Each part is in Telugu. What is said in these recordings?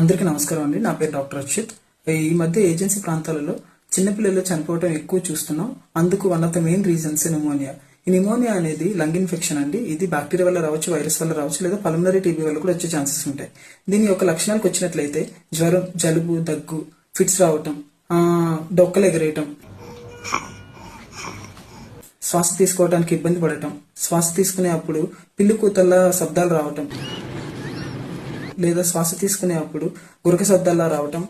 అందరికీ నమస్కారం అండి. నా పేరు డాక్టర్ అక్షిత్. ఈ మధ్య ఏజెన్సీ ప్రాంతాలలో చిన్నపిల్లలు చనిపోవడం ఎక్కువ చూస్తున్నాం. అందుకు one of the main reasons pneumonia. ఈ నిమోనియా అనేది లంగ్ ఇన్ఫెక్షన్ అండి. ఇది బ్యాక్టీరియా వల్ల రావచ్చు, వైరస్ వల్ల రావచ్చు, లేదా పల్మనరీ టీబీ వల్ల కూడా వచ్చే ఛాన్సెస్ ఉంటాయి. దీని యొక్క లక్షణాలకు వచ్చినట్లయితే జ్వరం, జలుబు, దగ్గు, ఫిట్స్ రావటం, డొక్కలు ఎగరేయటం, శ్వాస తీసుకోవడానికి ఇబ్బంది పడటం, శ్వాస తీసుకునే అప్పుడు పిల్లి కూతల్లా శబ్దాలు రావటం, లేదా శ్వాస తీసుకునే అప్పుడు గురక శబ్దాల్లా రావటం,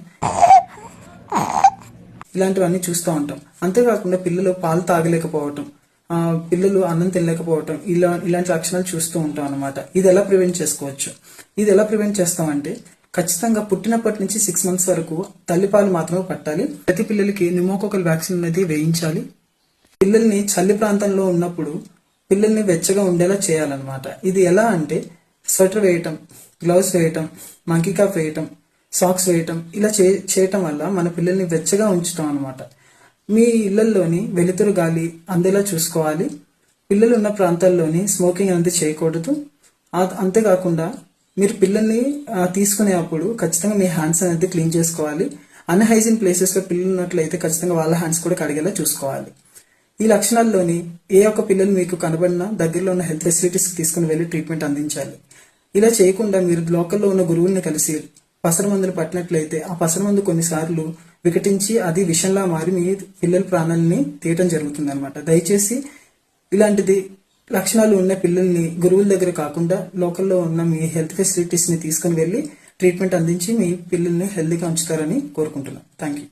ఇలాంటివన్నీ చూస్తూ ఉంటాం. అంతేకాకుండా పిల్లలు పాలు తాగలేకపోవటం, పిల్లలు అన్నం తినలేకపోవటం, ఇలాంటి లక్షణాలు చూస్తూ ఉంటాం అనమాట. ఇది ఎలా ప్రివెంట్ చేసుకోవచ్చు? ఇది ఎలా ప్రివెంట్ చేస్తామంటే ఖచ్చితంగా పుట్టినప్పటి నుంచి 6 months వరకు తల్లిపాలు మాత్రమే పట్టాలి. ప్రతి పిల్లలకి న్యూమోకోకల్ వ్యాక్సిన్ అనేది వేయించాలి. పిల్లల్ని చలి ప్రాంతంలో ఉన్నప్పుడు పిల్లల్ని వెచ్చగా ఉండేలా చేయాలన్నమాట. ఇది ఎలా అంటే స్వెటర్ వేయటం, గ్లౌస్ వేయటం, మంకీ కాప్ వేయటం, సాక్స్ వేయటం, ఇలా చేయటం వల్ల మన పిల్లల్ని వెచ్చగా ఉంచుతాం అనమాట. మీ ఇళ్లలోని వెలుతురు గాలి అందేలా చూసుకోవాలి. పిల్లలు ఉన్న ప్రాంతాల్లోని స్మోకింగ్ అనేది చేయకూడదు. అంతేకాకుండా మీరు పిల్లల్ని తీసుకునేప్పుడు ఖచ్చితంగా మీ హ్యాండ్స్ అనేది క్లీన్ చేసుకోవాలి. అన్హైజీన్ ప్లేసెస్లో పిల్లలు ఉన్నట్లయితే ఖచ్చితంగా వాళ్ళ హ్యాండ్స్ కూడా కడిగేలా చూసుకోవాలి. ఈ లక్షణాల్లోని ఏ ఒక్క పిల్లలు మీకు కనబడినా దగ్గరలో ఉన్న హెల్త్ ఫెసిలిటీస్కి తీసుకుని వెళ్ళి ట్రీట్మెంట్ అందించాలి. ఇలా చేయకుండా మీరు లోకల్లో ఉన్న గురువుల్ని కలిసి పసర మందులు పట్టినట్లయితే ఆ పసర మందు కొన్నిసార్లు వికటించి అది విషంలా మారి మీ పిల్లల ప్రాణాలని తీయటం జరుగుతుంది అనమాట. దయచేసి ఇలాంటిది లక్షణాలు ఉన్న పిల్లల్ని గురువుల దగ్గర కాకుండా లోకల్లో ఉన్న మీ హెల్త్ ఫెసిలిటీస్ని తీసుకుని వెళ్ళి ట్రీట్మెంట్ అందించి మీ పిల్లల్ని హెల్తీగా ఉంచుతారని కోరుకుంటున్నాను. Thank you.